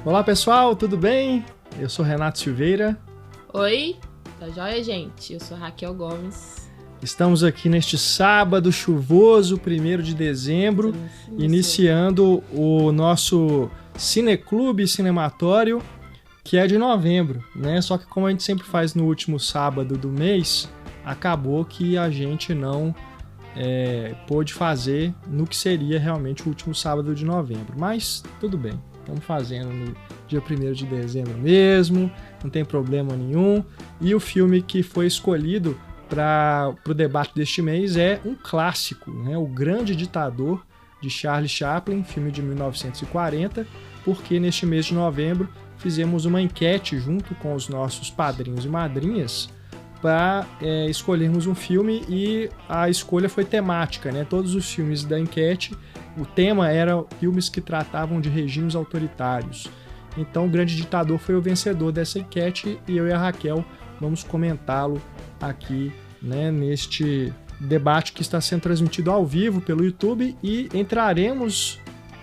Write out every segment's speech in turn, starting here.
Olá pessoal, tudo bem? Eu sou Renato Silveira. Oi, tá joia, gente? Eu sou Raquel Gomes. Estamos aqui neste sábado chuvoso, 1º de dezembro, iniciando o nosso Cineclube Cinematório, que é de novembro, né? Só que como a gente sempre faz no último sábado do mês, acabou que a gente não pôde fazer no que seria realmente o último sábado de novembro. Mas tudo bem, estamos fazendo no dia 1º de dezembro mesmo, não tem problema nenhum. E o filme que foi escolhido para o debate deste mês é um clássico, né? O Grande Ditador, de Charlie Chaplin, filme de 1940, porque neste mês de novembro fizemos uma enquete junto com os nossos padrinhos e madrinhas para escolhermos um filme, e a escolha foi temática, né? Todos os filmes da enquete, o tema era filmes que tratavam de regimes autoritários. Então o Grande Ditador foi o vencedor dessa enquete e eu e a Raquel vamos comentá-lo aqui, né, neste debate que está sendo transmitido ao vivo pelo YouTube, e entraremos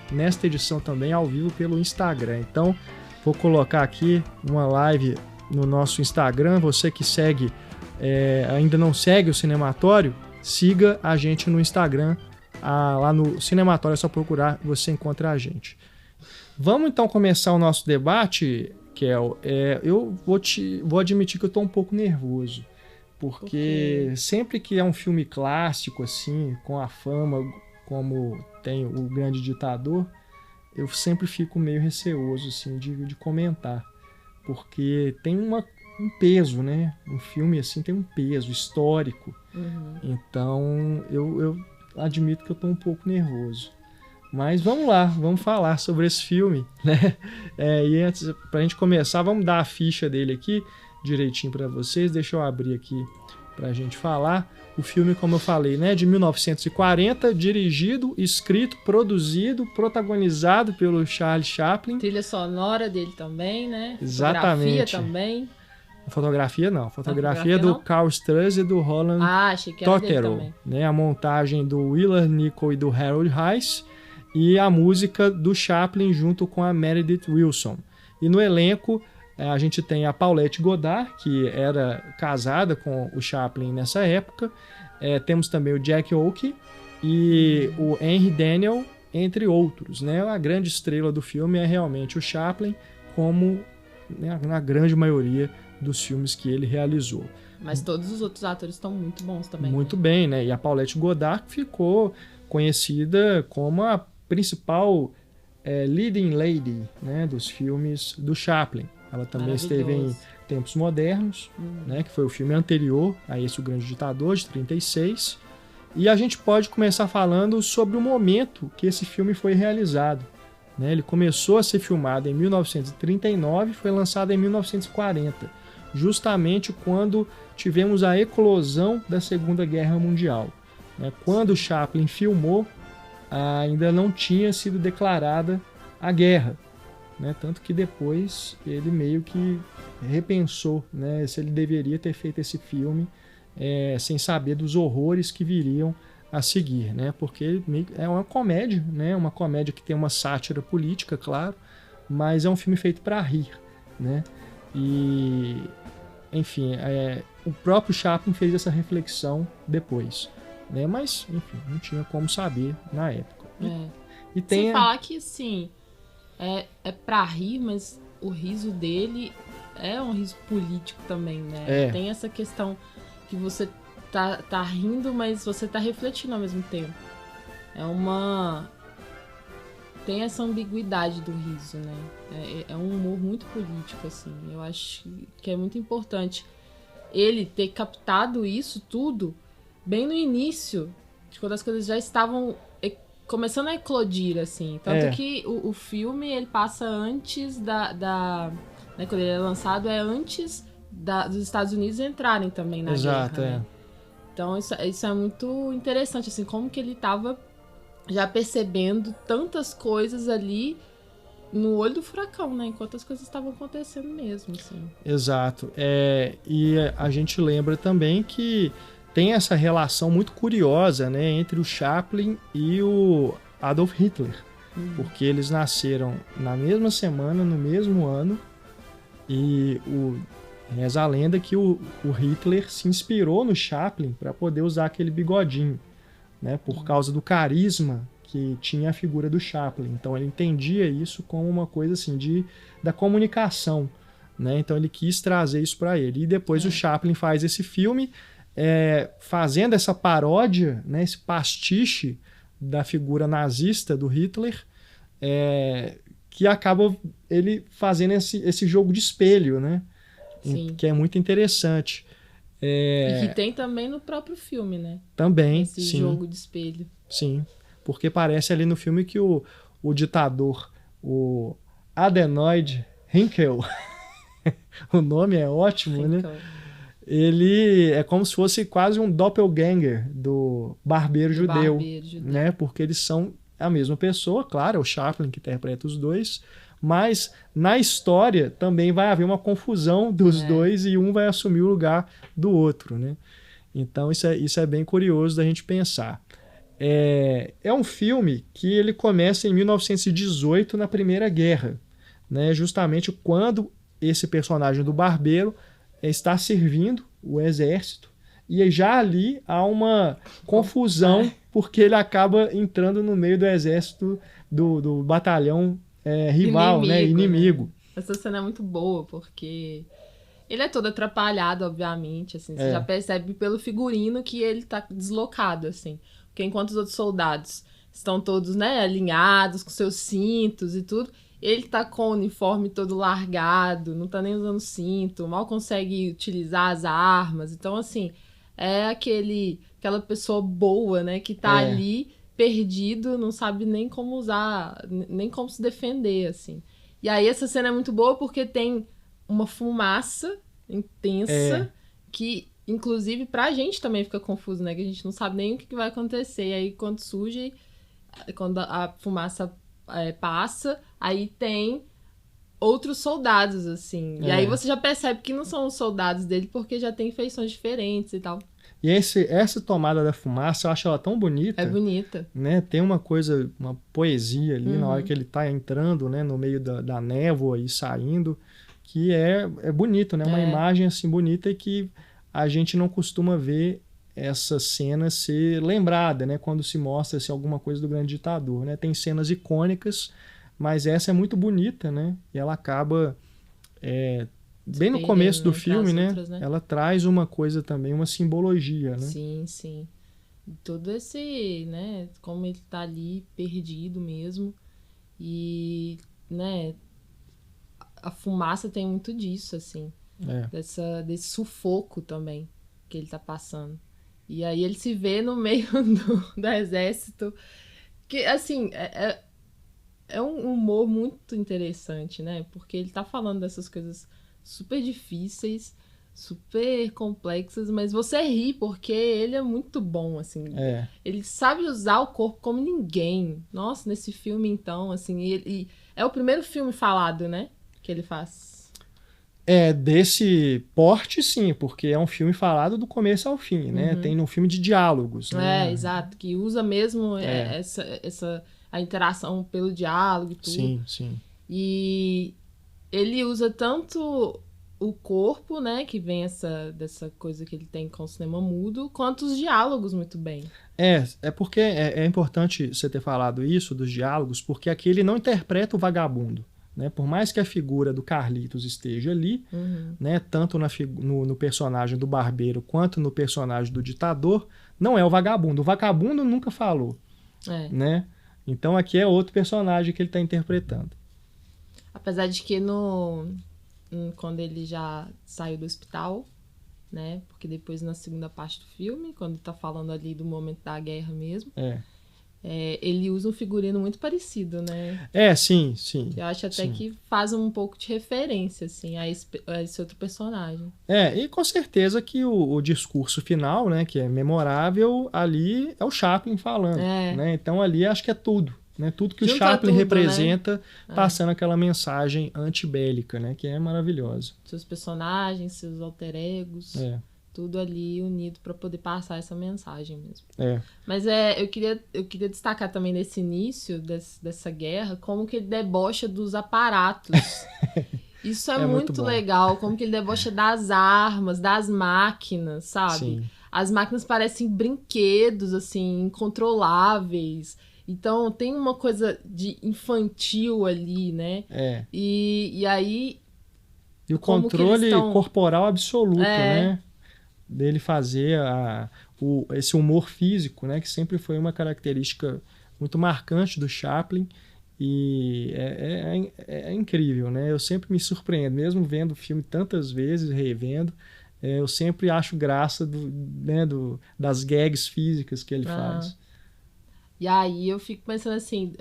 nesta edição também ao vivo pelo Instagram. Então vou colocar aqui uma live no nosso Instagram. Você que segue, ainda não segue o Cinematório, siga a gente no Instagram. Lá no Cinematório é só procurar, você encontra a gente. Vamos então começar o nosso debate, Kel. Eu vou admitir que eu estou um pouco nervoso, porque sempre que é um filme clássico, assim, com a fama como tem o Grande Ditador, eu sempre fico meio receoso, assim, de comentar, porque tem um peso, né? Um filme assim tem um peso histórico. Então eu admito que eu estou um pouco nervoso. Mas vamos lá, vamos falar sobre esse filme, né? E antes, pra gente começar, vamos dar a ficha dele aqui direitinho para vocês. Deixa eu abrir aqui pra gente falar. O filme, como eu falei, né, de 1940, dirigido, escrito, produzido, protagonizado pelo Charlie Chaplin. Trilha sonora dele também, né? Exatamente. Fotografia também. Fotografia não. Fotografia do Karl Struss e do Roland Totterow, né? A montagem do Willard Nicol e do Harold Heiss, e a música do Chaplin junto com a Meredith Willson. E no elenco a gente tem a Paulette Goddard, que era casada com o Chaplin nessa época. Temos também o Jack Oakie e o Henry Daniell, entre outros, né? A grande estrela do filme é realmente o Chaplin, como, né, na grande maioria dos filmes que ele realizou. Mas todos os outros atores estão muito bons também. Muito bem, né? E a Paulette Goddard ficou conhecida como a principal leading lady, né, dos filmes do Chaplin. Ela também esteve em Tempos Modernos, né, que foi o filme anterior a esse O Grande Ditador, de 36. E a gente pode começar falando sobre o momento que esse filme foi realizado, né? Ele começou a ser filmado em 1939 e foi lançado em 1940, justamente quando tivemos a eclosão da Segunda Guerra Mundial, né? Quando o Chaplin filmou, ainda não tinha sido declarada a guerra, né? Tanto que depois ele meio que repensou, né, se ele deveria ter feito esse filme sem saber dos horrores que viriam a seguir, né? Porque é uma comédia, né? Uma comédia que tem uma sátira política, claro, mas é um filme feito para rir, né? E, enfim, o próprio Chaplin fez essa reflexão depois, né? Mas, enfim, não tinha como saber na época. E tem sem falar que, assim, é pra rir, mas o riso dele é um riso político também, né? Tem essa questão que você tá rindo, mas você tá refletindo ao mesmo tempo. Tem essa ambiguidade do riso, né? É um humor muito político, assim. Eu acho que é muito importante ele ter captado isso tudo bem no início, quando as coisas já estavam começando a eclodir, assim. Tanto que o filme, ele passa antes né, quando ele é lançado, antes dos Estados Unidos entrarem também na guerra. Né? Então, isso é muito interessante, assim, como que ele estava já percebendo tantas coisas ali no olho do furacão, né? Enquanto as coisas estavam acontecendo mesmo, assim. Exato. E a gente lembra também que tem essa relação muito curiosa, né, entre o Chaplin e o Adolf Hitler, porque eles nasceram na mesma semana, no mesmo ano, e reza a lenda que o Hitler se inspirou no Chaplin para poder usar aquele bigodinho, né, por causa do carisma que tinha a figura do Chaplin. Então ele entendia isso como uma coisa assim da comunicação, né? Então ele quis trazer isso para ele. E depois o Chaplin faz esse filme fazendo essa paródia, né, esse pastiche da figura nazista do Hitler, que acaba ele fazendo esse jogo de espelho, né? Sim. Que é muito interessante. E que tem também no próprio filme, né? Também, esse sim. jogo de espelho. Sim, porque parece ali no filme que o ditador, o Adenoid Hynkel, o nome é ótimo, né? Ele é como se fosse quase um doppelganger do barbeiro judeu, né? Porque eles são a mesma pessoa, claro, é o Chaplin que interpreta os dois, mas na história também vai haver uma confusão dos dois e um vai assumir o lugar do outro, né? Então isso é bem curioso da gente pensar. É um filme que ele começa em 1918, na Primeira Guerra, né? Justamente quando esse personagem do barbeiro está servindo o exército, e já ali há uma confusão, porque ele acaba entrando no meio do exército do batalhão rival, inimigo. Né? Essa cena é muito boa, porque ele é todo atrapalhado, obviamente, assim, você já percebe pelo figurino que ele tá deslocado, assim, porque enquanto os outros soldados estão todos, né, alinhados, com seus cintos e tudo, ele tá com o uniforme todo largado, não tá nem usando cinto, mal consegue utilizar as armas. Então, assim, é aquela pessoa boa, né, que tá ali perdido, não sabe nem como usar, nem como se defender, assim. E aí essa cena é muito boa porque tem uma fumaça intensa que, inclusive, pra gente também fica confuso, né, que a gente não sabe nem o que vai acontecer. E aí, quando surge, quando a fumaça passa, aí tem outros soldados, assim. E aí você já percebe que não são os soldados dele, porque já tem feições diferentes e tal. E essa tomada da fumaça, eu acho ela tão bonita. É bonita. Né? Tem uma coisa, uma poesia ali na hora que ele tá entrando, né, no meio da névoa e saindo, que é bonito, né? Uma imagem assim bonita e que a gente não costuma ver essa cena ser lembrada, né? Quando se mostra assim, alguma coisa do grande ditador, né? Tem cenas icônicas, mas essa é muito bonita, né? E ela acaba bem no começo do filme, né? Outras, né? Ela traz uma coisa também, uma simbologia, né? Sim, sim. Todo esse, né? Como ele tá ali perdido mesmo. E, né? A fumaça tem muito disso, assim. Desse sufoco também que ele tá passando. E aí ele se vê no meio do exército. Que, assim, é um humor muito interessante, né? Porque ele tá falando dessas coisas super difíceis, super complexas, mas você ri porque ele é muito bom, assim. Ele sabe usar o corpo como ninguém. Nossa, nesse filme, então, assim... E é o primeiro filme falado, né? Que ele faz. Desse porte, sim, porque é um filme falado do começo ao fim, né? Tem um filme de diálogos, né? Exato, que usa mesmo a interação pelo diálogo e tudo. Sim, sim. E ele usa tanto o corpo, né, que vem dessa coisa que ele tem com o cinema mudo, quanto os diálogos muito bem. É porque é importante você ter falado isso dos diálogos, porque aqui ele não interpreta o vagabundo. Né? Por mais que a figura do Carlitos esteja ali, né? Tanto no personagem do barbeiro quanto no personagem do ditador, não é o vagabundo. O vagabundo nunca falou. Né? Então aqui é outro personagem que ele está interpretando. Apesar de que quando ele já saiu do hospital, né? Porque depois na segunda parte do filme, quando tá falando ali do momento da guerra mesmo... ele usa um figurino muito parecido, né? Sim. Eu acho até que faz um pouco de referência, assim, a esse outro personagem. E com certeza que o discurso final, né, que é memorável, ali é o Chaplin falando, né? Então ali acho que é tudo, né? Tudo que o Chaplin representa, né? Passando aquela mensagem antibélica, né? Que é maravilhosa. Seus personagens, seus alter egos, tudo ali unido para poder passar essa mensagem mesmo. É. Mas eu queria destacar também nesse início dessa guerra como que ele debocha dos aparatos. Isso é muito legal, como que ele debocha das armas, das máquinas, sabe? Sim. As máquinas parecem brinquedos, assim, incontroláveis. Então tem uma coisa de infantil ali, né? E aí... E o controle corporal absoluto, né? Dele fazer esse humor físico, né? Que sempre foi uma característica muito marcante do Chaplin. E é incrível, né? Eu sempre me surpreendo, mesmo vendo o filme tantas vezes, revendo, eu sempre acho graça das gags físicas que ele faz. E aí eu fico pensando assim,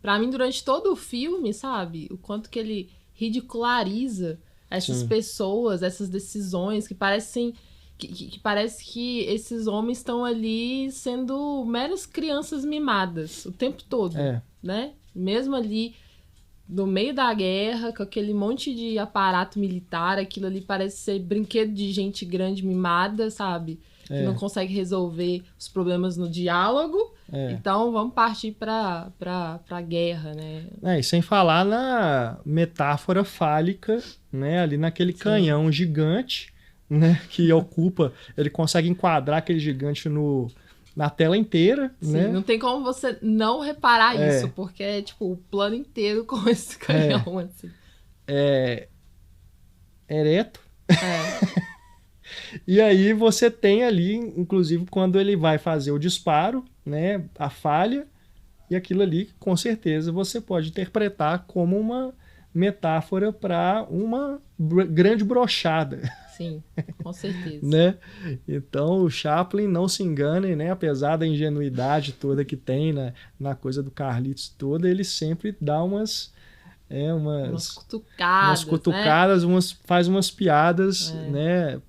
pra mim durante todo o filme, sabe? O quanto que ele ridiculariza essas pessoas, essas decisões que parecem... Que parece que esses homens estão ali sendo meras crianças mimadas o tempo todo, né? Mesmo ali no meio da guerra, com aquele monte de aparato militar, aquilo ali parece ser brinquedo de gente grande mimada, sabe? Que não consegue resolver os problemas no diálogo. Então vamos partir pra guerra, né? E sem falar na metáfora fálica, né? Ali naquele canhão gigante, né, que ocupa, ele consegue enquadrar aquele gigante na tela inteira, né? Não tem como você não reparar isso, porque é tipo o plano inteiro com esse canhão, assim. Ereto. E aí você tem ali, inclusive, quando ele vai fazer o disparo, né, a falha, e aquilo ali, com certeza, você pode interpretar como uma metáfora para uma grande brochada. Sim, com certeza. Né? Então o Chaplin, não se engane, né? Apesar da ingenuidade toda que tem na coisa do Carlitos toda, ele sempre dá umas cutucadas, né? Faz umas piadas, né?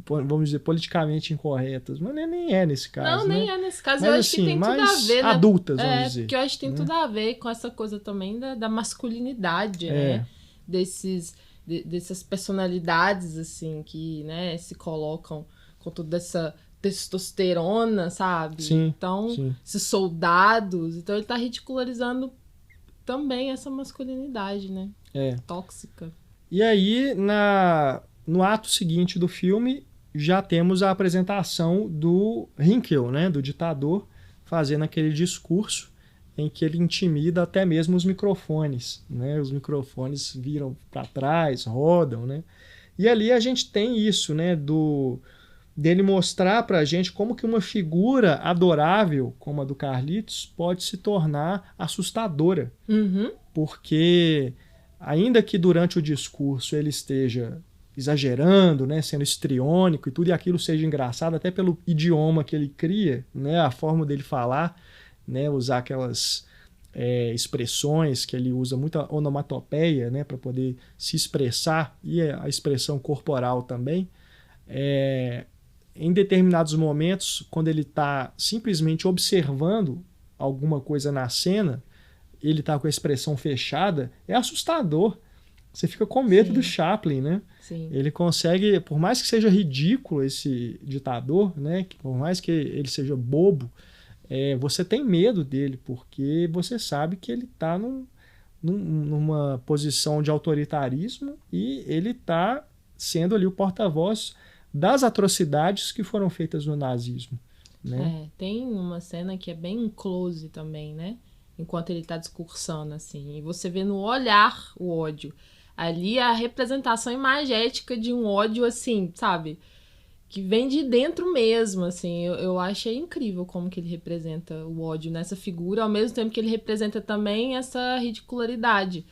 Vamos dizer, politicamente incorretas. Mas nem é nesse caso. Não, né? nem é nesse caso. Mas, eu acho que tem tudo a ver, né? Adultas, vamos dizer. Porque eu acho que tem tudo a ver com essa coisa também da masculinidade, né? Dessas personalidades, assim, que, né, se colocam com toda essa testosterona, sabe? Então, esses soldados. Então, ele tá ridicularizando também essa masculinidade, né? Tóxica. E aí, no ato seguinte do filme, já temos a apresentação do Hinkel, né? Do ditador, fazendo aquele discurso em que ele intimida até mesmo os microfones, né? Os microfones viram para trás, rodam, né? E ali a gente tem isso, né? Dele mostrar para a gente como que uma figura adorável como a do Carlitos pode se tornar assustadora. Porque ainda que durante o discurso ele esteja exagerando, né? Sendo histriônico e tudo, e aquilo seja engraçado até pelo idioma que ele cria, né? A forma dele falar, né, usar aquelas expressões que ele usa, muita onomatopeia, né, para poder se expressar, e a expressão corporal também. Em determinados momentos, quando ele está simplesmente observando alguma coisa na cena, ele está com a expressão fechada, é assustador. Você fica com medo do Chaplin, né? Ele consegue, por mais que seja ridículo esse ditador, né, por mais que ele seja bobo, você tem medo dele, porque você sabe que ele está numa posição de autoritarismo e ele está sendo ali o porta-voz das atrocidades que foram feitas no nazismo. Né? Tem uma cena que é bem close também, né? Enquanto ele está discursando, assim. E você vê no olhar o ódio. Ali a representação imagética de um ódio, assim, sabe? Que vem de dentro mesmo, assim. Eu achei incrível como que ele representa o ódio nessa figura, ao mesmo tempo que ele representa também essa ridicularidade,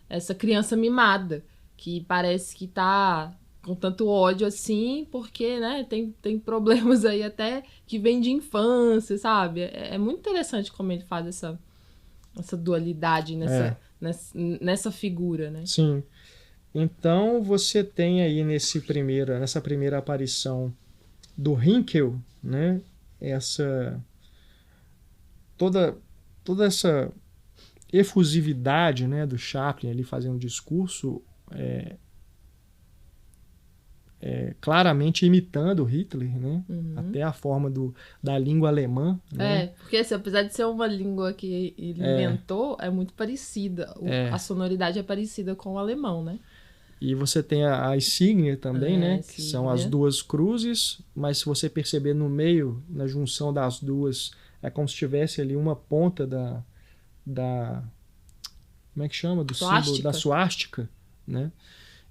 essa criança mimada, que parece que tá com tanto ódio assim, porque, né, tem problemas aí até que vem de infância, sabe? É muito interessante como ele faz essa dualidade nessa figura, né? Sim. Então você tem aí nessa primeira aparição do Hinkel, né, toda essa efusividade, né, do Chaplin ali fazendo um discurso claramente imitando Hitler, né? Até a forma da língua alemã. Né? Porque assim, apesar de ser uma língua que ele inventou, é muito parecida. A sonoridade é parecida com o alemão, né? E você tem a insígnia também, né? Insígnia. Que são as duas cruzes, mas se você perceber no meio, na junção das duas, é como se tivesse ali uma ponta da como é que chama? Do símbolo da suástica, né?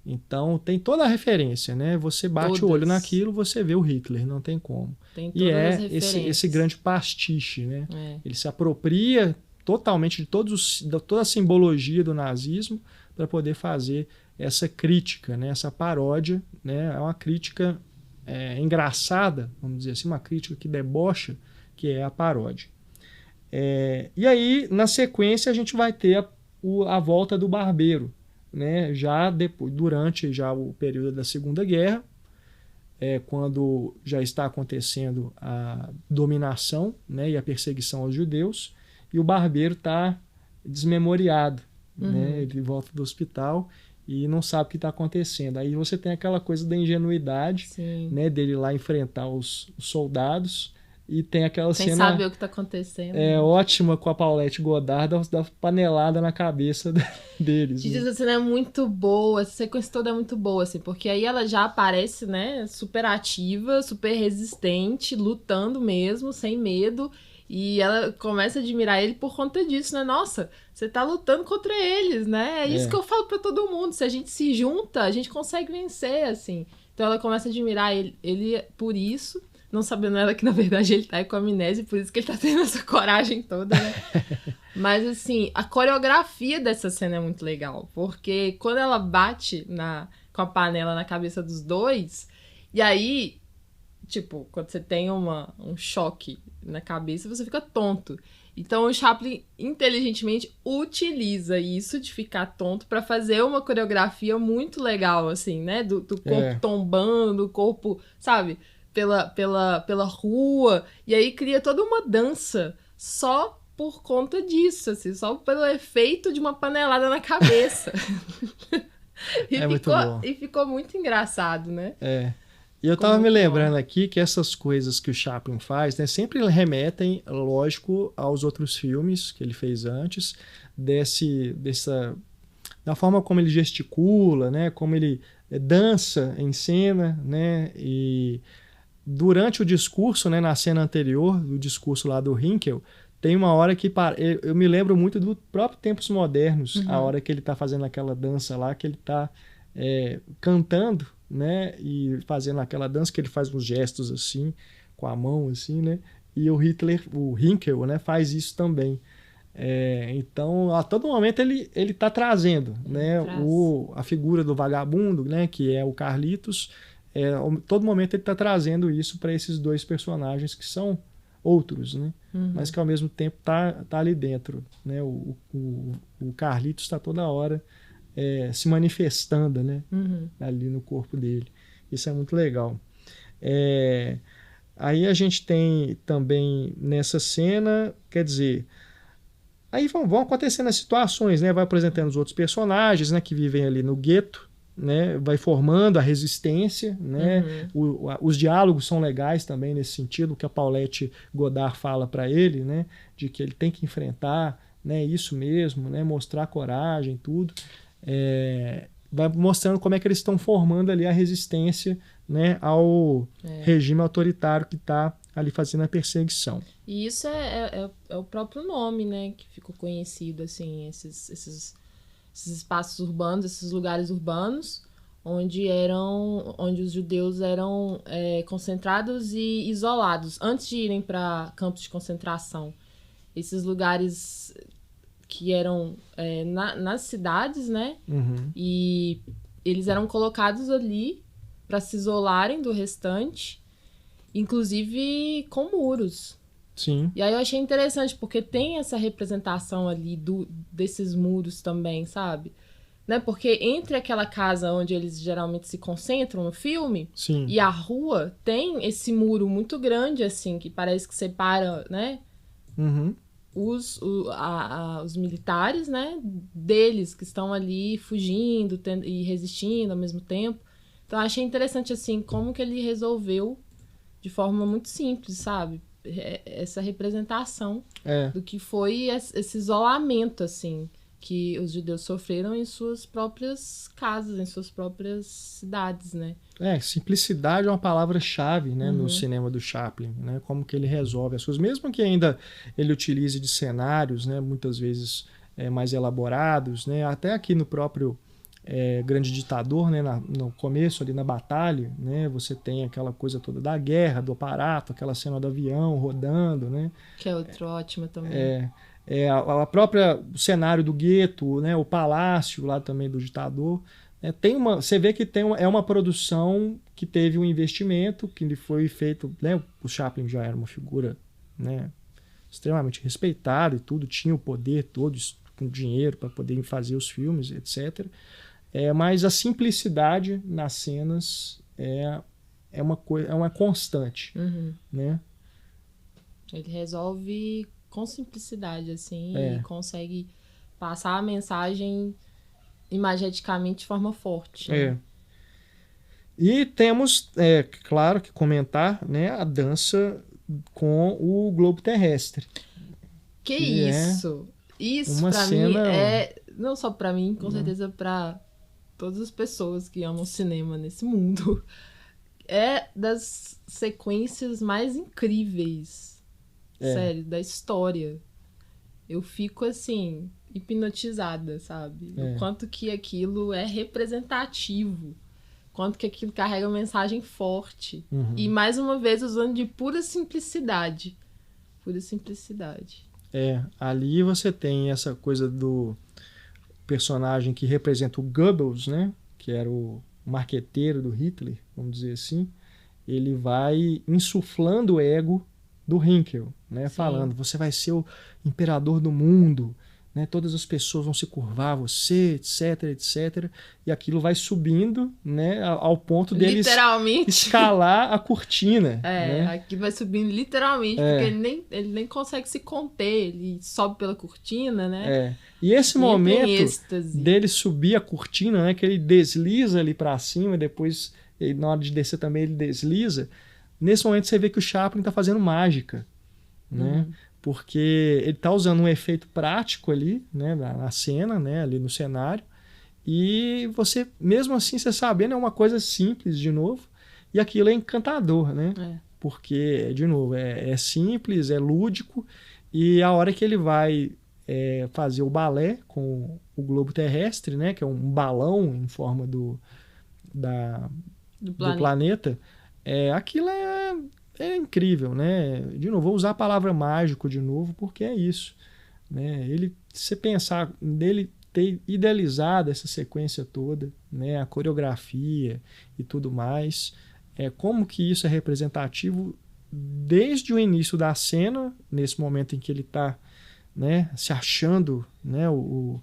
Então tem toda a referência, né? Você bate o olho naquilo, você vê o Hitler, não tem como. Tem todas as esse grande pastiche, né? Ele se apropria totalmente de toda a simbologia do nazismo para poder fazer essa crítica, né? Essa paródia, né? É uma crítica engraçada, vamos dizer assim, uma crítica que debocha, que é a paródia. E aí, na sequência, a gente vai ter a volta do Barbeiro, né? Já durante o período da Segunda Guerra, quando já está acontecendo a dominação, né? E a perseguição aos judeus, e o Barbeiro está desmemoriado, né? Ele volta do hospital e não sabe o que está acontecendo. Aí você tem aquela coisa da ingenuidade, né? Dele lá enfrentar os soldados. E tem aquela sem cena... saber o que está acontecendo. Ótima com a Paulette Goddard, da panelada na cabeça deles. Né? Essa cena é muito boa, essa sequência toda é muito boa, assim, porque aí ela já aparece, né, super ativa, super resistente, lutando mesmo, sem medo, e ela começa a admirar ele por conta disso, né? Nossa, você tá lutando contra eles, né? É isso que eu falo pra todo mundo, se a gente se junta, a gente consegue vencer, assim. Então ela começa a admirar ele por isso, não sabendo ela que, na verdade, ele tá com amnésia, por isso que ele tá tendo essa coragem toda, né? Mas, assim, a coreografia dessa cena é muito legal, porque quando ela bate com a panela na cabeça dos dois, e aí, tipo, quando você tem um choque na cabeça, você fica tonto. Então, o Chaplin, inteligentemente, utiliza isso de ficar tonto pra fazer uma coreografia muito legal, assim, né? Do corpo tombando, o corpo, sabe... Pela rua, e aí cria toda uma dança só por conta disso, assim, só pelo efeito de uma panelada na cabeça. Muito bom. E ficou muito engraçado, né? E eu tava me lembrando aqui que essas coisas que o Chaplin faz, né, sempre remetem, lógico, aos outros filmes que ele fez antes, da forma como ele gesticula, né, como ele dança em cena, né, e durante o discurso, né, na cena anterior, do discurso lá do Hinkel, tem uma hora que eu me lembro muito do próprio Tempos Modernos, a hora que ele está fazendo aquela dança lá, que ele está cantando, né, e fazendo aquela dança que ele faz uns gestos assim, com a mão assim, né, e o Hinkel, né, faz isso também. Então, a todo momento ele está trazendo, né, a figura do vagabundo, né, que é o Carlitos. Todo momento ele está trazendo isso para esses dois personagens que são outros, né? Mas que ao mesmo tempo tá ali dentro, né? O Carlitos está toda hora se manifestando, né? Ali no corpo dele. Isso é muito legal. Aí a gente tem também nessa cena, quer dizer, aí vão acontecendo as situações, né? Vai apresentando os outros personagens, né? Que vivem ali no gueto, né, vai formando a resistência, né? Os diálogos são legais também nesse sentido, que a Paulette Goddard fala para ele, né, de que ele tem que enfrentar, né, isso mesmo, né, mostrar coragem, tudo. Vai mostrando como é que eles estão formando ali a resistência, né, ao regime autoritário que está ali fazendo a perseguição. E isso é o próprio nome, né, que ficou conhecido, assim, esses espaços urbanos, esses lugares urbanos, onde os judeus eram concentrados e isolados, antes de irem para campos de concentração. Esses lugares que eram nas cidades, né? E eles eram colocados ali para se isolarem do restante, inclusive com muros. Sim. E aí eu achei interessante, porque tem essa representação ali desses muros também, sabe? Né? Porque entre aquela casa onde eles geralmente se concentram no filme, sim, e a rua, tem esse muro muito grande, assim, que parece que separa, né? Os militares, né? Deles, que estão ali fugindo e resistindo ao mesmo tempo. Então, achei interessante, assim, como que ele resolveu de forma muito simples, sabe? Essa representação do que foi esse isolamento, assim, que os judeus sofreram em suas próprias casas, em suas próprias cidades, né? Simplicidade é uma palavra-chave, né, no cinema do Chaplin, né? Como que ele resolve as coisas, mesmo que ainda ele utilize de cenários, né, muitas vezes mais elaborados, né? Até aqui no próprio Grande Ditador, né, no começo ali na batalha, né, você tem aquela coisa toda da guerra, do aparato, aquela cena do avião rodando, né? Que é outra ótima também. A própria cenário do gueto, né, o palácio lá também do ditador, né, você vê que é uma produção que teve um investimento, que lhe foi feito, né, o Chaplin já era uma figura, né, extremamente respeitada e tudo, tinha o poder todo, com dinheiro para poder fazer os filmes, etc. Mas a simplicidade nas cenas é uma constante, né? Ele resolve com simplicidade, assim, e consegue passar a mensagem imageticamente de forma forte. Né? E temos, claro, que comentar, né, a dança com o globo terrestre. Que isso! Isso, pra mim, não só pra mim, com certeza pra todas as pessoas que amam cinema nesse mundo. É das sequências mais incríveis, sério, da história. Eu fico, assim, hipnotizada, sabe? O quanto que aquilo é representativo. Quanto que aquilo carrega uma mensagem forte. E, mais uma vez, usando de pura simplicidade. Pura simplicidade. Ali você tem essa coisa do personagem que representa o Goebbels, né? Que era o marqueteiro do Hitler, vamos dizer assim. Ele vai insuflando o ego do Hinkel, né? Falando, você vai ser o imperador do mundo, né? Todas as pessoas vão se curvar a você, etc, etc. E aquilo vai subindo, né? Ao ponto dele escalar a cortina. Né? Aquilo vai subindo literalmente, porque ele nem consegue se conter, ele sobe pela cortina, né? E esse momento dele subir a cortina, né? Que ele desliza ali para cima, e depois, na hora de descer também, ele desliza. Nesse momento você vê que o Chaplin está fazendo mágica, né? Porque ele está usando um efeito prático ali, né, na cena, né, ali no cenário, e você, mesmo assim, você sabendo, é uma coisa simples, de novo, e aquilo é encantador, né? Porque, de novo, é simples, é lúdico, e a hora que ele vai fazer o balé com o globo terrestre, né, que é um balão em forma do planeta, aquilo é incrível, né? De novo, vou usar a palavra mágico de novo, porque é isso, né? Se pensar dele ter idealizado essa sequência toda, né? A coreografia e tudo mais, como que isso é representativo desde o início da cena, nesse momento em que ele está, né, se achando, né, o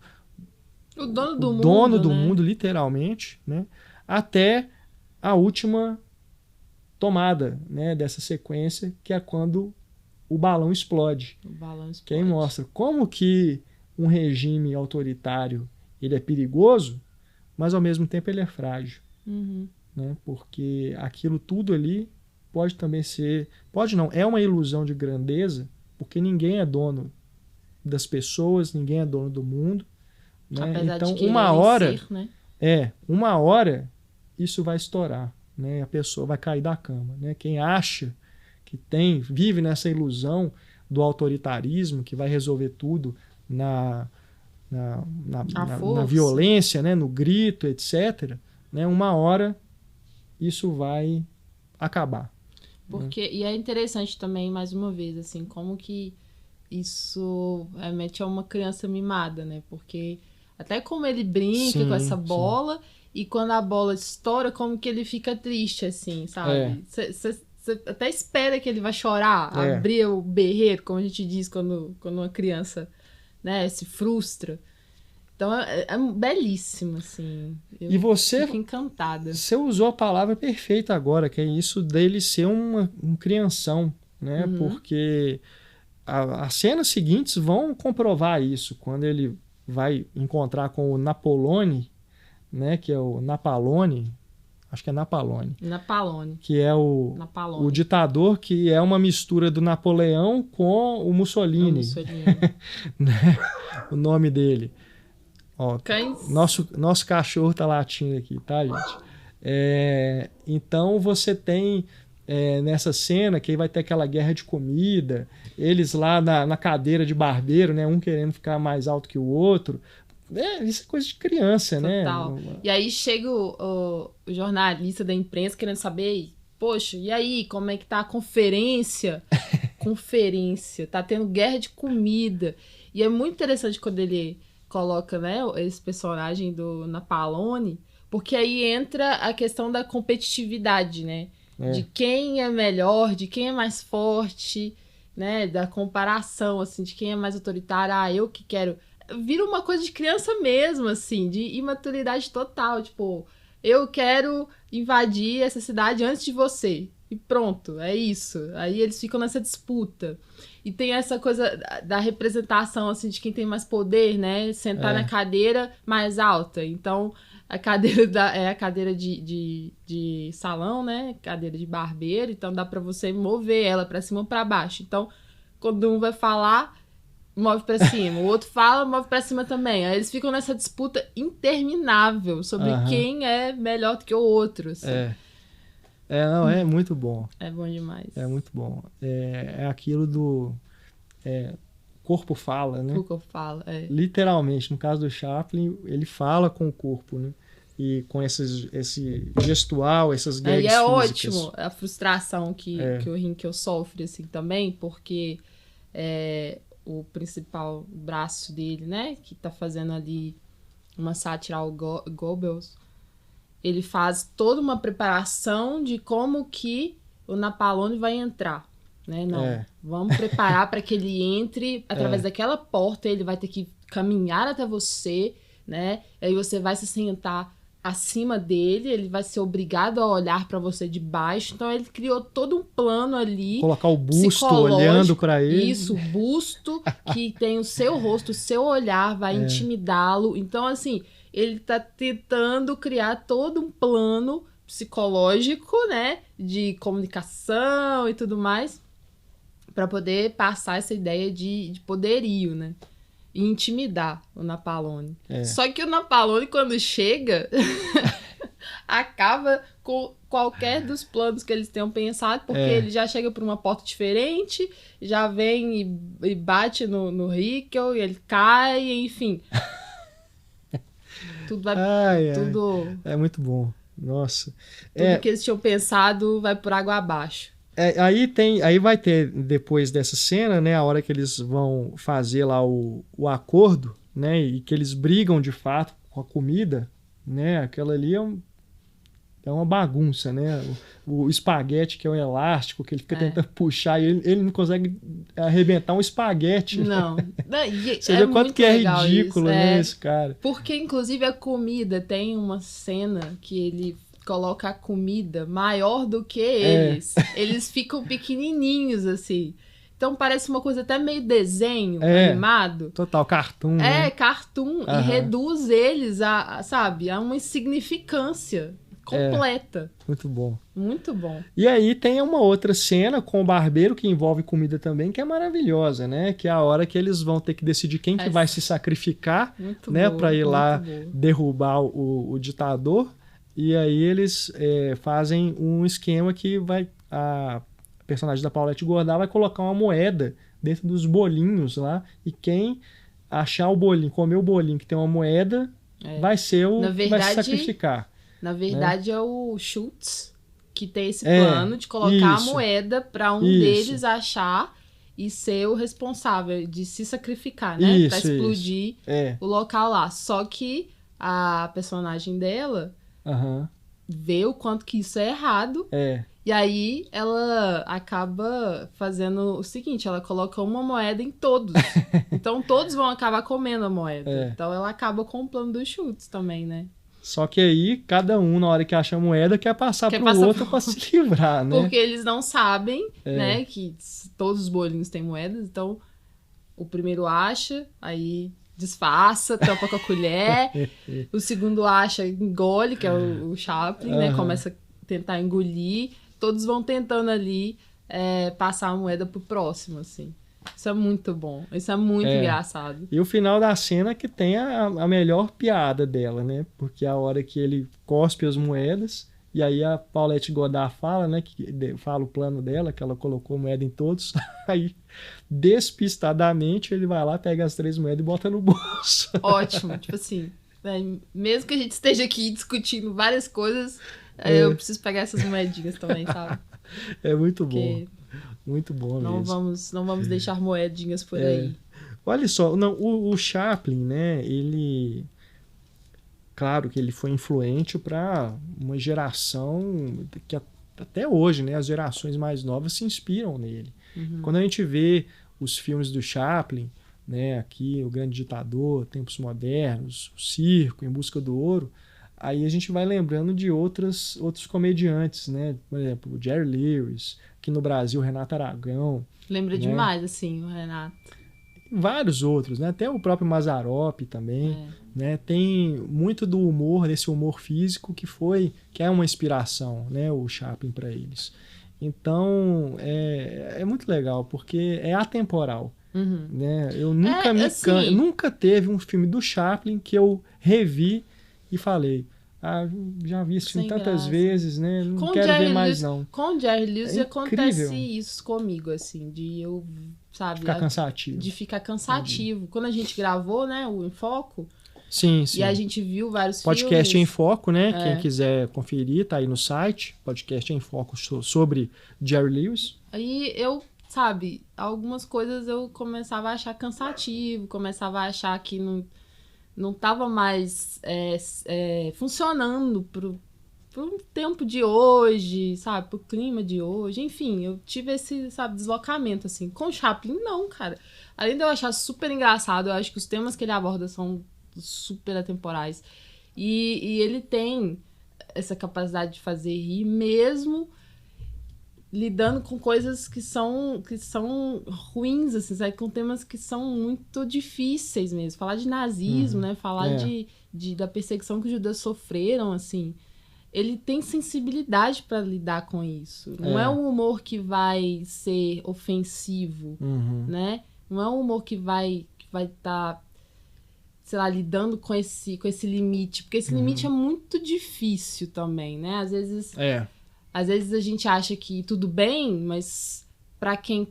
dono do mundo, literalmente, né? Até a última tomada, né, dessa sequência, que é quando o balão explode. Que aí mostra como que um regime autoritário ele é perigoso, mas ao mesmo tempo ele é frágil. Né? Porque aquilo tudo ali pode também ser... Pode não, é uma ilusão de grandeza, porque ninguém é dono das pessoas, ninguém é dono do mundo. Né? Apesar então, de uma hora... ser, né? Uma hora isso vai estourar. Né, a pessoa vai cair da cama. Né? Quem acha que vive nessa ilusão do autoritarismo, que vai resolver tudo na violência, né? No grito, etc., né? Uma hora isso vai acabar. Porque, e é interessante também, mais uma vez, assim, como que isso remete a uma criança mimada, né? Porque até como ele brinca com essa bola... E quando a bola estoura, como que ele fica triste, assim, sabe? Você até espera que ele vai chorar, abrir o berreiro, como a gente diz quando uma criança, né, se frustra. Então, é belíssimo, assim. E você fico encantada. Você usou a palavra perfeita agora, que é isso dele ser um crianção, né? Porque as cenas seguintes vão comprovar isso. Quando ele vai encontrar com o Napolone, né, que é o Napalone, Acho que é Napalone. Napalone. Que é o ditador, que é uma mistura do Napoleão com o Mussolini. Né? O nome dele. Ó, nosso cachorro tá latindo aqui, tá, gente? Então você tem nessa cena que aí vai ter aquela guerra de comida, eles lá na cadeira de barbeiro, né? Um querendo ficar mais alto que o outro. Isso é coisa de criança, Total. né? E aí chega o jornalista da imprensa querendo saber, poxa, e aí, como é que tá a conferência? Tá tendo guerra de comida. E é muito interessante quando ele coloca, né, esse personagem do Napalone, porque aí entra a questão da competitividade, né? De quem é melhor, de quem é mais forte, né? Da comparação, assim, de quem é mais autoritário. Eu que quero... Vira uma coisa de criança mesmo, assim, de imaturidade total. Tipo, eu quero invadir essa cidade antes de você. E pronto, é isso. Aí eles ficam nessa disputa. E tem essa coisa da representação, assim, de quem tem mais poder, né? Sentar na cadeira mais alta. Então, a cadeira é a cadeira de salão, né? Cadeira de barbeiro. Então, dá pra você mover ela pra cima ou pra baixo. Então, quando um vai falar... move pra cima, o outro fala, move pra cima também. Aí eles ficam nessa disputa interminável sobre quem é melhor do que o outro. Assim. É muito bom. É bom demais. É muito bom. É aquilo do... corpo fala, né? O corpo fala, Literalmente, no caso do Chaplin, ele fala com o corpo, né? E com esse gestual, essas gags físicas. Ótimo a frustração que o Rinkel sofre, assim, também, porque... o principal braço dele, né, que tá fazendo ali uma sátira ao Goebbels, ele faz toda uma preparação de como que o Napalone vai entrar, né, vamos preparar para que ele entre através daquela porta, ele vai ter que caminhar até você, né, aí você vai se sentar acima dele, ele vai ser obrigado a olhar para você de baixo. Então ele criou todo um plano ali, colocar o busto olhando para ele. Isso, o busto que tem o seu rosto, o seu olhar vai intimidá-lo. Então assim, ele tá tentando criar todo um plano psicológico, né, de comunicação e tudo mais, para poder passar essa ideia de poderio, né? E intimidar o Napalone. Só que o Napalone, quando chega, acaba com qualquer dos planos que eles tenham pensado, porque ele já chega por uma porta diferente, já vem e bate no Rickel, e ele cai, enfim. Tudo vai... tudo... É muito bom. Nossa. Tudo que eles tinham pensado vai por água abaixo. Aí vai ter, depois dessa cena, né, a hora que eles vão fazer lá o acordo, né, e que eles brigam de fato com a comida, né, aquela ali é uma bagunça, né, o espaguete, que é um elástico, que ele fica tentando puxar e ele não consegue arrebentar um espaguete. Não. Você vê quanto que é ridículo, né, esse cara. Porque, inclusive, a comida tem uma cena que ele... coloca a comida maior do que eles. Eles ficam pequenininhos, assim. Então parece uma coisa até meio desenho animado. Total, cartoon. Né? Cartoon. E reduz eles a uma insignificância completa. Muito bom. Muito bom. E aí tem uma outra cena com o barbeiro que envolve comida também, que é maravilhosa, né? Que é a hora que eles vão ter que decidir quem que vai se sacrificar, né? Para ir lá derrubar o ditador. E aí eles fazem um esquema que a personagem da Paulette Goddard vai colocar uma moeda dentro dos bolinhos lá, e quem achar o bolinho, comer o bolinho que tem uma moeda, vai ser o que vai se sacrificar. Na verdade, é o Schultz que tem esse plano de colocar a moeda para um deles achar e ser o responsável de se sacrificar, né? Para explodir o local lá. Só que a personagem dela... vê o quanto que isso é errado. E aí ela acaba fazendo o seguinte, ela coloca uma moeda em todos. Então todos vão acabar comendo a moeda. Então ela acaba com o plano dos Schultz também, né? Só que aí cada um, na hora que acha a moeda, quer passar pro outro para se livrar, né? Porque eles não sabem, né, que todos os bolinhos têm moedas. Então o primeiro acha, aí disfarça, tampa com a colher. O segundo acha, engole, que é o Chaplin, né? Começa a tentar engolir. Todos vão tentando ali passar a moeda pro próximo, assim. Isso é muito bom. Isso é muito engraçado. E o final da cena que tem a melhor piada dela, né? Porque a hora que ele cospe as moedas, e aí a Paulette Goddard fala, né? Que fala o plano dela, que ela colocou moeda em todos. Aí, despistadamente, ele vai lá, pega as 3 moedas e bota no bolso. Ótimo. Tipo assim, mesmo que a gente esteja aqui discutindo várias coisas, eu preciso pegar essas moedinhas também, sabe? É muito Porque bom. Muito bom não mesmo. não vamos deixar moedinhas por aí. Olha só, não, o Chaplin, né, ele... Claro que ele foi influente para uma geração que até hoje, né, as gerações mais novas se inspiram nele. Quando a gente vê os filmes do Chaplin, né, aqui, O Grande Ditador, Tempos Modernos, O Circo, Em Busca do Ouro, aí a gente vai lembrando de outros comediantes, né, por exemplo, o Jerry Lewis, aqui no Brasil, Renato Aragão. Lembra demais, assim, o Renato. Vários outros, né? Até o próprio Mazzaropi também, né? Tem muito do humor, desse humor físico que é uma inspiração, né? O Chaplin para eles. Então, é muito legal, porque é atemporal, né? Eu nunca nunca teve um filme do Chaplin que eu revi e falei, já vi esse filme tantas vezes, né? Não quero ver mais, não. Com o Jerry Lewis acontece isso comigo, assim, de eu, sabe... Ficar cansativo. De ficar cansativo. Quando a gente gravou, né, o Em Foco... Sim, sim. E a gente viu vários Podcast filmes. Em Foco, né? Quem quiser conferir, tá aí no site. Podcast Em Foco sobre Jerry Lewis. Aí eu, sabe, algumas coisas eu começava a achar cansativo, começava a achar que não tava mais funcionando pro tempo de hoje, sabe? Pro clima de hoje. Enfim, eu tive esse, sabe, deslocamento, assim. Com o Chaplin, não, cara. Além de eu achar super engraçado, eu acho que os temas que ele aborda são super atemporais. E ele tem essa capacidade de fazer rir mesmo lidando com coisas que são ruins, assim, sabe? Com temas que são muito difíceis mesmo. Falar de nazismo, né? Falar da perseguição que os judeus sofreram, assim. Ele tem sensibilidade para lidar com isso. Não é um humor que vai ser ofensivo, né? Não é um humor que vai estar, sei lá, lidando com esse limite. Porque esse limite é muito difícil também, né? Às vezes a gente acha que tudo bem, mas para quem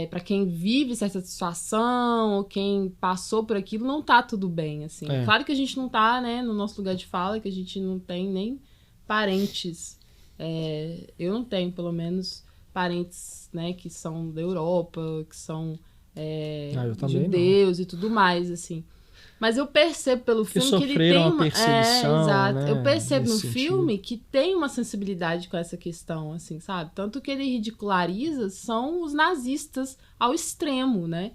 para quem vive certa situação, ou quem passou por aquilo, não tá tudo bem, assim. Claro que a gente não tá, né, no nosso lugar de fala, que a gente não tem nem parentes. Eu não tenho, pelo menos, parentes, né, que são da Europa, que são judeus e tudo mais, assim. Mas eu percebo pelo filme que ele tem uma perseguição, exato. Né? Eu percebo no sentido. filme que tem uma sensibilidade com essa questão, assim, sabe? Tanto que ele ridiculariza são os nazistas ao extremo, né?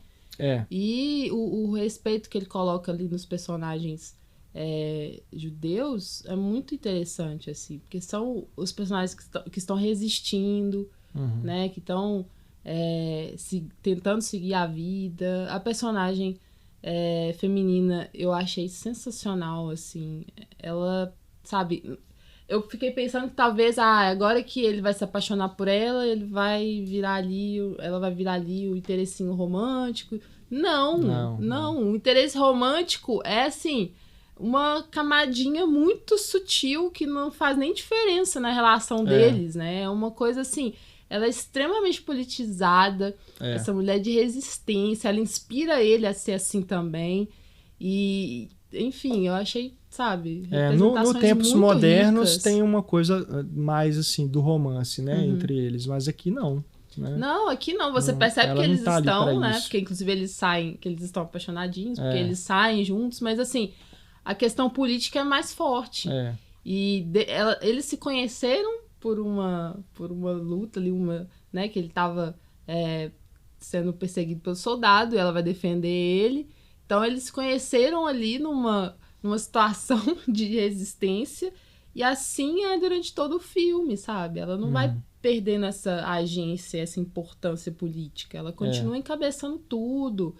E o respeito que ele coloca ali nos personagens judeus é muito interessante, assim, porque são os personagens que estão resistindo, né? Que estão tentando seguir a vida. A personagem feminina eu achei sensacional, assim. Ela, sabe, eu fiquei pensando que talvez agora que ele vai se apaixonar por ela, ela vai virar ali o interessinho romântico. Não. O interesse romântico é, assim, uma camadinha muito sutil que não faz nem diferença na relação deles, né? É uma coisa assim. Ela é extremamente politizada, essa mulher de resistência, ela inspira ele a ser assim também. E, enfim, eu achei, sabe, no Tempos Modernos ricas. tem uma coisa mais, assim, do romance, né, entre eles, mas aqui não. Né? Não, aqui não. Você percebe que eles estão, né, isso. porque inclusive eles saem, que eles estão apaixonadinhos, porque eles saem juntos, mas assim, a questão política é mais forte. E eles se conheceram por uma luta ali, né, que ele estava sendo perseguido pelo soldado, e ela vai defender ele. Então eles se conheceram ali numa situação de resistência, e assim é durante todo o filme, sabe? Ela não vai perdendo essa agência, essa importância política. Ela continua encabeçando tudo.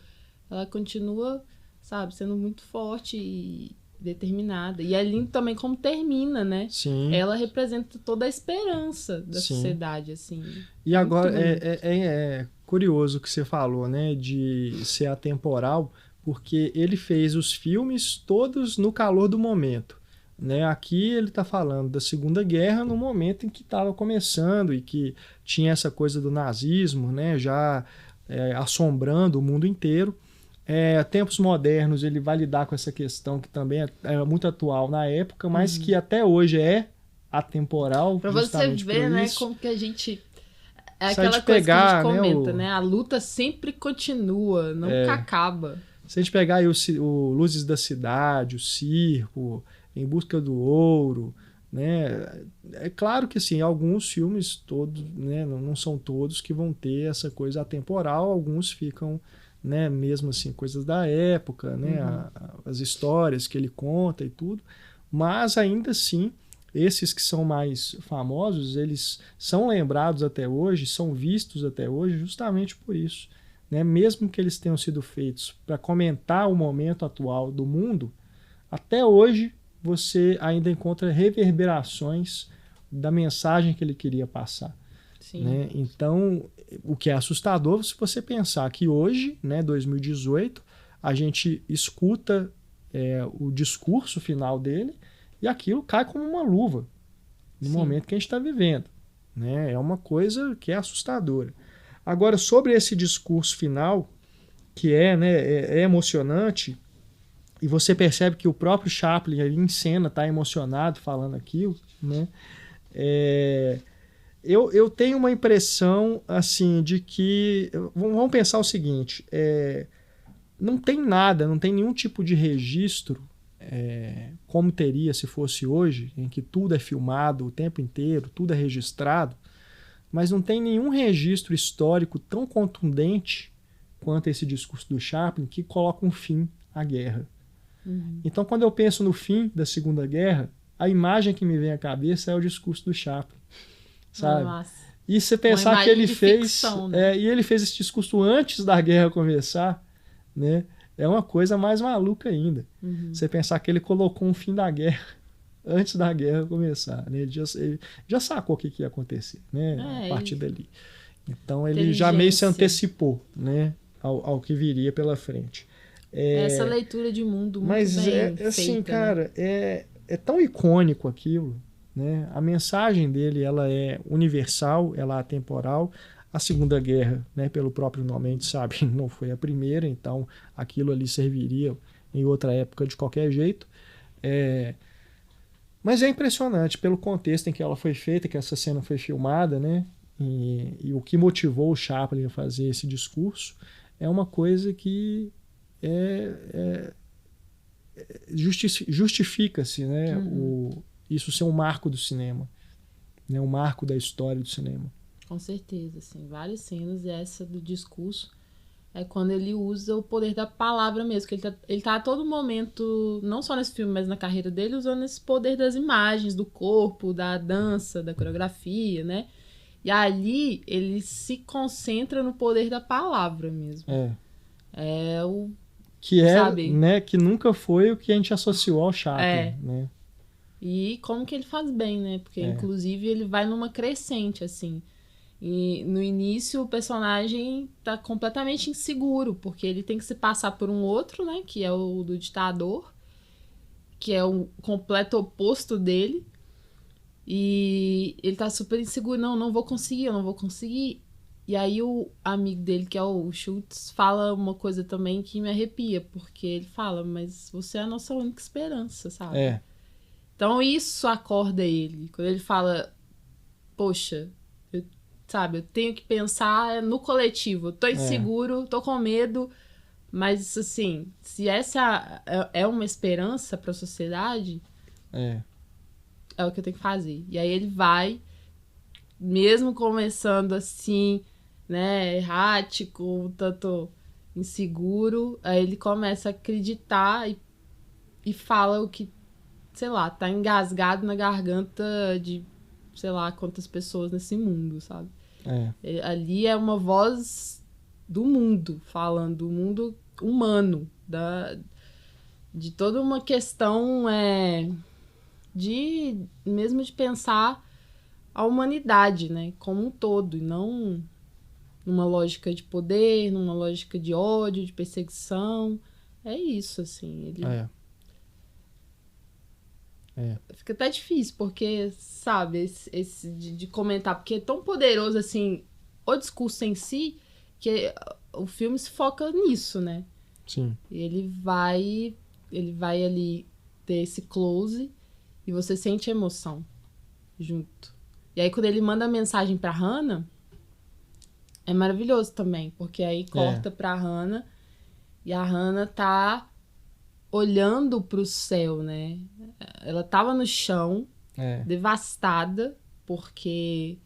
Ela continua, sabe? Sendo muito forte e determinada. E é lindo também como termina, né? Sim. Ela representa toda a esperança da sociedade, assim. E agora, é curioso o que você falou, né? De ser atemporal, porque ele fez os filmes todos no calor do momento. Né? Aqui ele está falando da Segunda Guerra no momento em que estava começando e que tinha essa coisa do nazismo, né? Já assombrando o mundo inteiro. Tempos modernos ele vai lidar com essa questão que também é muito atual na época, mas que até hoje é atemporal. Pra você ver, né, como que a gente... É aquela coisa pegar, que a gente comenta, né? A luta sempre continua, nunca acaba. Se a gente pegar aí o Luzes da Cidade, o Circo, Em Busca do Ouro, né? É claro que assim, alguns filmes todos, né, não são todos que vão ter essa coisa atemporal, alguns ficam, né, mesmo assim, coisas da época, né, as histórias que ele conta e tudo, mas ainda assim, esses que são mais famosos, eles são lembrados até hoje, são vistos até hoje justamente por isso, né, mesmo que eles tenham sido feitos para comentar o momento atual do mundo, até hoje você ainda encontra reverberações da mensagem que ele queria passar. Sim. Né? Então, o que é assustador se você pensar que hoje, né, 2018, a gente escuta o discurso final dele e aquilo cai como uma luva no momento que a gente está vivendo. Né? É uma coisa que é assustadora. Agora, sobre esse discurso final, que é emocionante, e você percebe que o próprio Chaplin ali em cena está emocionado falando aquilo, né? Eu tenho uma impressão assim de que vamos pensar o seguinte, não tem nada, não tem nenhum tipo de registro como teria se fosse hoje, em que tudo é filmado o tempo inteiro, tudo é registrado, mas não tem nenhum registro histórico tão contundente quanto esse discurso do Chaplin que coloca um fim à guerra. Então, quando eu penso no fim da Segunda Guerra, a imagem que me vem à cabeça é o discurso do Chaplin, sabe? Nossa. E você pensar que ele fez, ficção, né? e ele fez esse discurso antes da guerra começar, né? É uma coisa mais maluca ainda. Você pensar que ele colocou um fim da guerra antes da guerra começar, né? Ele já sacou o que ia acontecer, né? A partir dali. Então ele já meio se antecipou, né? Ao que viria pela frente. Essa leitura de mundo muito mas bem feita, assim, cara, é tão icônico aquilo, né? A mensagem dele, ela é universal, ela é atemporal. A Segunda Guerra, né, pelo próprio nome a gente sabe, não foi a primeira, então aquilo ali serviria em outra época de qualquer jeito. Mas é impressionante pelo contexto em que ela foi feita, que essa cena foi filmada, né? E o que motivou o Chaplin a fazer esse discurso é uma coisa que justifica-se, né? Isso ser um marco do cinema, né? Um marco da história do cinema. Com certeza, assim, várias cenas, e essa do discurso é quando ele usa o poder da palavra mesmo, que ele tá a todo momento, não só nesse filme, mas na carreira dele, usando esse poder das imagens, do corpo, da dança, da coreografia, né? E ali ele se concentra no poder da palavra mesmo. É o... Que sabe? Né, que nunca foi o que a gente associou ao Chaplin, né? E como que ele faz bem, né? Porque, inclusive, ele vai numa crescente, assim. E no início o personagem tá completamente inseguro, porque ele tem que se passar por um outro, né? Que é o do ditador, que é o completo oposto dele. E ele tá super inseguro. Não vou conseguir, eu não vou conseguir. E aí o amigo dele, que é o Schultz, fala uma coisa também que me arrepia, porque ele fala, mas você é a nossa única esperança, sabe? Então isso acorda ele. Quando ele fala, poxa, eu tenho que pensar no coletivo. Eu tô inseguro, tô com medo, mas assim, se essa é uma esperança para a sociedade, é o que eu tenho que fazer. E aí ele vai, mesmo começando assim, né, errático, tanto inseguro, aí ele começa a acreditar e fala o que, sei lá, tá engasgado na garganta de sei lá quantas pessoas nesse mundo, sabe? Ali é uma voz do mundo falando, do mundo humano, de toda uma questão mesmo de pensar a humanidade, né, como um todo, e não numa lógica de poder, numa lógica de ódio, de perseguição. É isso, assim. Ele... Fica até difícil, porque, sabe, esse de comentar, porque é tão poderoso, assim, o discurso em si, que o filme se foca nisso, né? Sim. Ele vai ali ter esse close e você sente a emoção junto. E aí, quando ele manda a mensagem pra Hannah, é maravilhoso também, porque aí corta pra Hannah e a Hannah tá olhando pro céu, né? Ela tava no chão, devastada, porque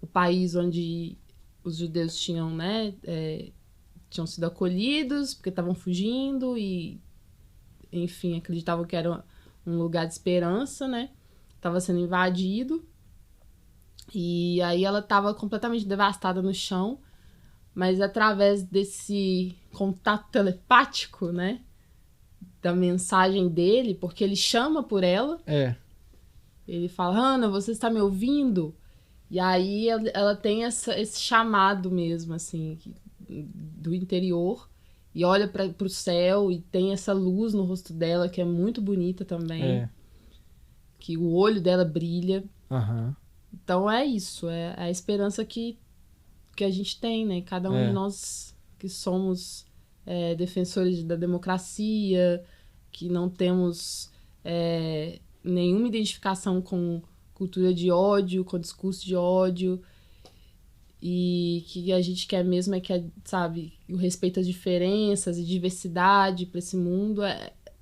o país onde os judeus tinham, né, tinham sido acolhidos, porque estavam fugindo e, enfim, acreditavam que era um lugar de esperança, né? Tava sendo invadido. E aí ela tava completamente devastada no chão, mas através desse contato telepático, né? Da mensagem dele, porque ele chama por ela. Ele fala, Hannah, você está me ouvindo? E aí ela tem esse chamado mesmo, assim, do interior, e olha pro céu e tem essa luz no rosto dela, que é muito bonita também. Que o olho dela brilha. Então é isso, é a esperança que a gente tem, né? Cada um de nós que somos defensores da democracia, que não temos nenhuma identificação com cultura de ódio, com discurso de ódio, e que a gente quer mesmo sabe, o respeito às diferenças e diversidade para esse mundo.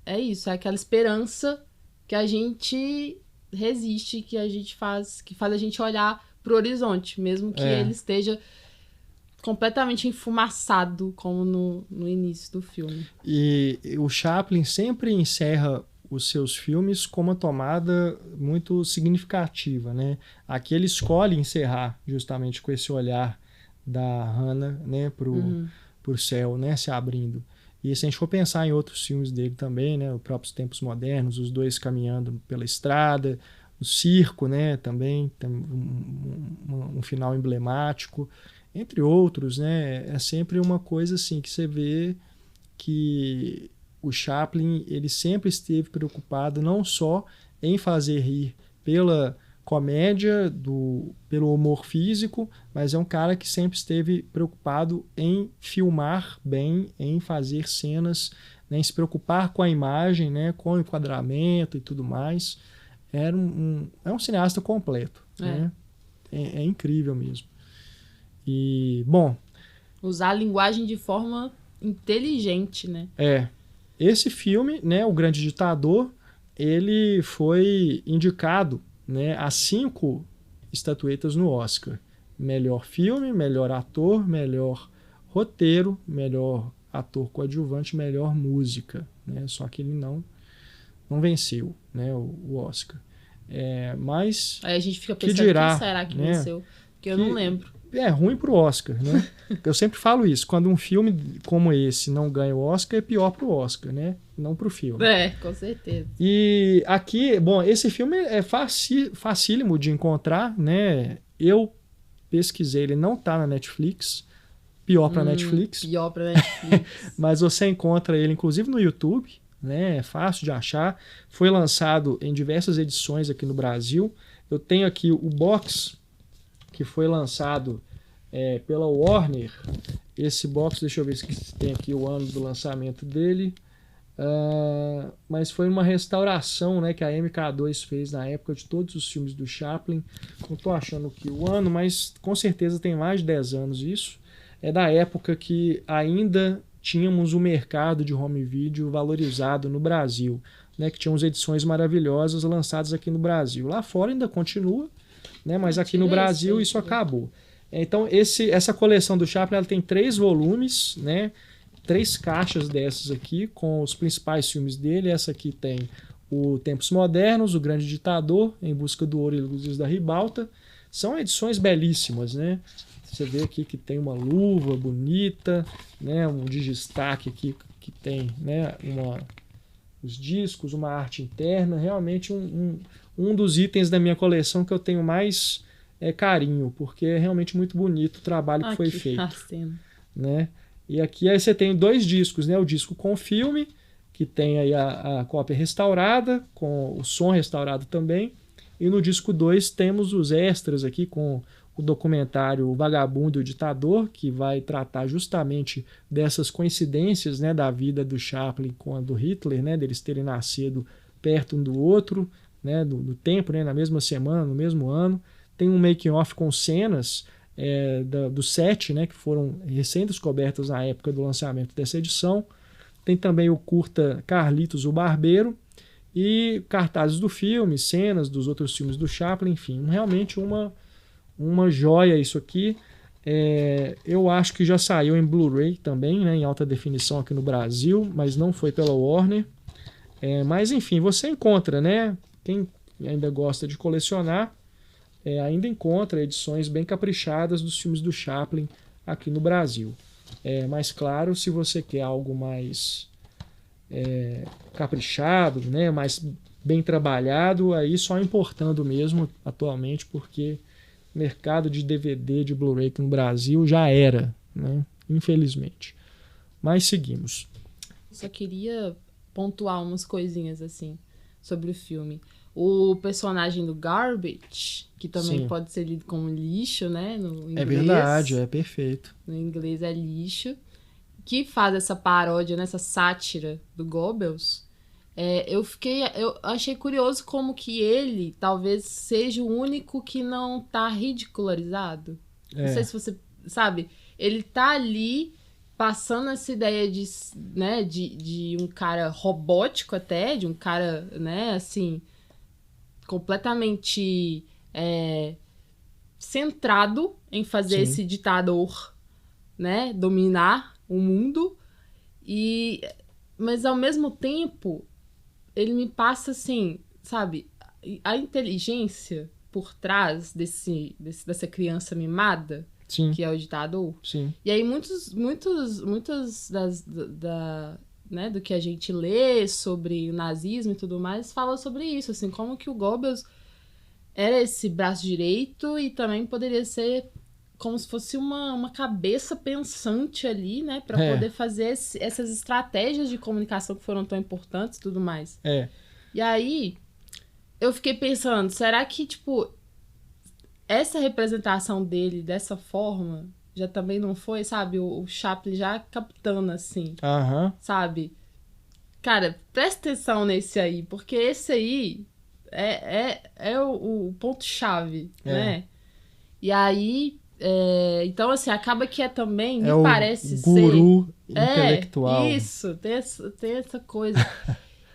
É isso, é aquela esperança que a gente resiste, que faz a gente olhar pro horizonte, mesmo que ele esteja completamente enfumaçado, como no início do filme. E o Chaplin sempre encerra os seus filmes com uma tomada muito significativa, né? Aqui ele escolhe encerrar justamente com esse olhar da Hannah, né, pro céu, né, se abrindo. E se a gente for pensar em outros filmes dele também, né, os próprios Tempos Modernos, os dois caminhando pela estrada, o circo, né, também tem um final emblemático, entre outros, né, é sempre uma coisa assim que você vê que o Chaplin ele sempre esteve preocupado não só em fazer rir pela comédia, pelo humor físico, mas é um cara que sempre esteve preocupado em filmar bem, em fazer cenas, né, em se preocupar com a imagem, né, com o enquadramento e tudo mais. É um cineasta completo. Né? É incrível mesmo. E, bom... usar a linguagem de forma inteligente, né? Esse filme, né, O Grande Ditador, ele foi indicado, né, a 5 estatuetas no Oscar. Melhor filme, melhor ator, melhor roteiro, melhor ator coadjuvante, melhor música. Né? Só que ele não venceu, né, o Oscar. Mas aí a gente fica pensando, quem será que venceu? Porque eu não lembro. É ruim pro Oscar, né? Eu sempre falo isso. Quando um filme como esse não ganha o Oscar, é pior pro Oscar, né? Não pro filme. Com certeza. E aqui, bom, esse filme é facílimo de encontrar, né? Eu pesquisei, ele não tá na Netflix. Pior pra Netflix. Pior pra Netflix. Mas você encontra ele, inclusive, no YouTube, né? É fácil de achar. Foi lançado em diversas edições aqui no Brasil. Eu tenho aqui o box que foi lançado pela Warner. Esse box, deixa eu ver se tem aqui o ano do lançamento dele. Mas foi uma restauração, né, que a MK2 fez na época de todos os filmes do Chaplin. Não estou achando aqui o ano, mas com certeza tem mais de 10 anos isso. É da época que ainda tínhamos o mercado de home video valorizado no Brasil, né, que tínhamos edições maravilhosas lançadas aqui no Brasil. Lá fora ainda continua, né, mas aqui no Brasil isso acabou. Então essa coleção do Chaplin ela tem 3 volumes, né, 3 caixas dessas aqui com os principais filmes dele. Essa aqui tem o Tempos Modernos, O Grande Ditador, Em Busca do Ouro e Luzes da Ribalta. São edições belíssimas, né? Você vê aqui que tem uma luva bonita, né, um digistaque aqui que tem, né, os discos, uma arte interna, realmente um dos itens da minha coleção que eu tenho mais carinho, porque é realmente muito bonito o trabalho que foi feito. Né? E aqui aí você tem 2 discos, né? O disco com filme, que tem aí a cópia restaurada, com o som restaurado também, e no disco 2 temos os extras aqui com o documentário O Vagabundo e o Ditador, que vai tratar justamente dessas coincidências, né, da vida do Chaplin com a do Hitler, né, deles terem nascido perto um do outro, né, do tempo, né, na mesma semana, no mesmo ano. Tem um making-off com cenas do set, né, que foram recém-descobertas na época do lançamento dessa edição. Tem também o curta Carlitos o Barbeiro e cartazes do filme, cenas dos outros filmes do Chaplin, enfim, realmente uma joia isso aqui. Eu acho que já saiu em Blu-ray também, né, em alta definição aqui no Brasil, mas não foi pela Warner. Mas enfim, você encontra, né? Quem ainda gosta de colecionar, ainda encontra edições bem caprichadas dos filmes do Chaplin aqui no Brasil. Mas claro, se você quer algo mais caprichado, né, mais bem trabalhado, aí só importando mesmo atualmente, porque o mercado de DVD, de Blu-ray aqui no Brasil já era, né, infelizmente. Mas seguimos. Só queria pontuar umas coisinhas assim sobre o filme. O personagem do Garbage, que também Sim. pode ser lido como lixo, né? No inglês, É verdade, é perfeito. No inglês é lixo. Que faz essa paródia, né, essa sátira do Goebbels. Eu achei curioso como que ele talvez seja o único que não tá ridicularizado. Não sei se você sabe. Ele tá ali passando essa ideia de, né, de um cara robótico até, de um cara, né, assim, completamente centrado em fazer Sim. esse ditador, né, dominar o mundo, mas ao mesmo tempo ele me passa assim, sabe, a inteligência por trás dessa criança mimada. Sim. Que é o ditador. Sim. E aí muitos né, do que a gente lê sobre o nazismo e tudo mais fala sobre isso, assim, como que o Goebbels era esse braço direito e também poderia ser como se fosse uma cabeça pensante ali, né, para poder fazer essas estratégias de comunicação que foram tão importantes e tudo mais. E aí eu fiquei pensando, será que, tipo, essa representação dele dessa forma já também não foi, sabe? O Chaplin já captando, assim. Sabe? Cara, presta atenção nesse aí, porque esse aí é o ponto-chave, né? E aí, então, assim, acaba que também, me parece ser... É o guru intelectual. Isso, tem essa coisa.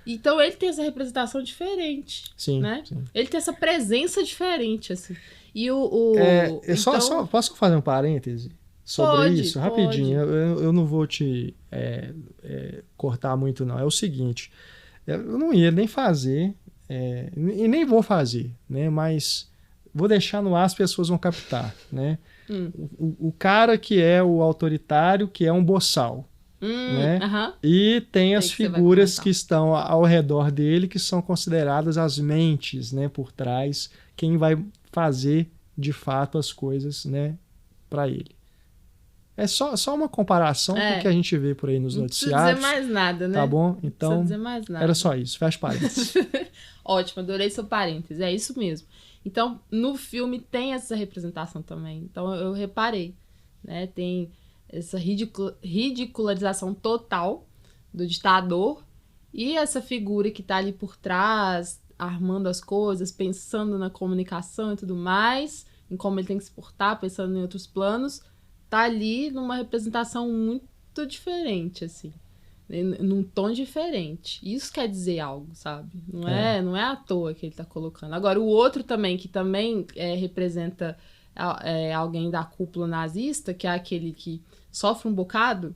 Então, ele tem essa representação diferente, sim, né? Sim. Ele tem essa presença diferente, assim. E então... Posso fazer um parêntese sobre isso? Rapidinho, eu não vou te cortar muito, não. É o seguinte, eu não ia nem fazer, e nem vou fazer, né? Mas vou deixar no ar, as pessoas vão captar, né? O cara que é o autoritário, que é um boçal, né? E tem as figuras que estão ao redor dele, que são consideradas as mentes, né? Por trás, quem vai fazer de fato as coisas, né, para ele. É só uma comparação com o que a gente vê por aí nos noticiários. Não precisa dizer mais nada, né? Tá bom? Então, não precisa dizer mais nada. Era só isso. Fecha parênteses. Ótimo, adorei seu parênteses. É isso mesmo. Então, no filme tem essa representação também. Então, eu reparei, né? Tem essa ridicularização total do ditador e essa figura que tá ali por trás, armando as coisas, pensando na comunicação e tudo mais, em como ele tem que se portar, pensando em outros planos, tá ali numa representação muito diferente, assim, num tom diferente. Isso quer dizer algo, sabe? Não é à toa que ele tá colocando. Agora, o outro também, que também representa alguém da cúpula nazista, que é aquele que sofre um bocado,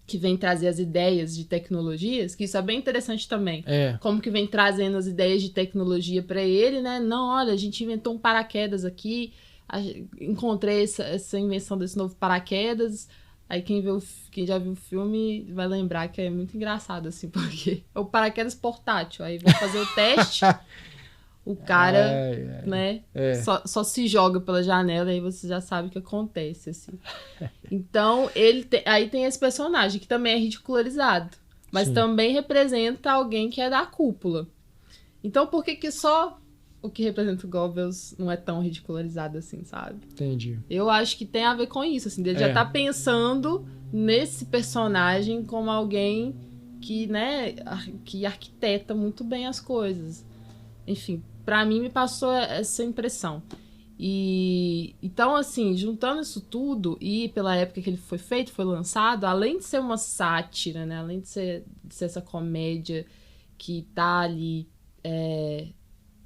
que vem trazer as ideias de tecnologias, que isso é bem interessante também. Como que vem trazendo as ideias de tecnologia para ele, né? Não, olha, a gente inventou um paraquedas aqui, encontrei essa invenção desse novo paraquedas, Aí quem já viu o filme vai lembrar que é muito engraçado, assim, porque é o paraquedas portátil. Aí vai fazer o teste, o cara, né, só se joga pela janela e aí você já sabe o que acontece, assim. Então, aí tem esse personagem que também é ridicularizado, mas também representa alguém que é da cúpula. Então, por que só o que representa o Goebbels não é tão ridicularizado assim, sabe? Entendi. Eu acho que tem a ver com isso, assim, ele já tá pensando nesse personagem como alguém que, né, que arquiteta muito bem as coisas. Enfim, pra mim me passou essa impressão. E então, assim, juntando isso tudo, e pela época que ele foi feito, foi lançado, além de ser uma sátira, né, além de ser essa comédia que tá ali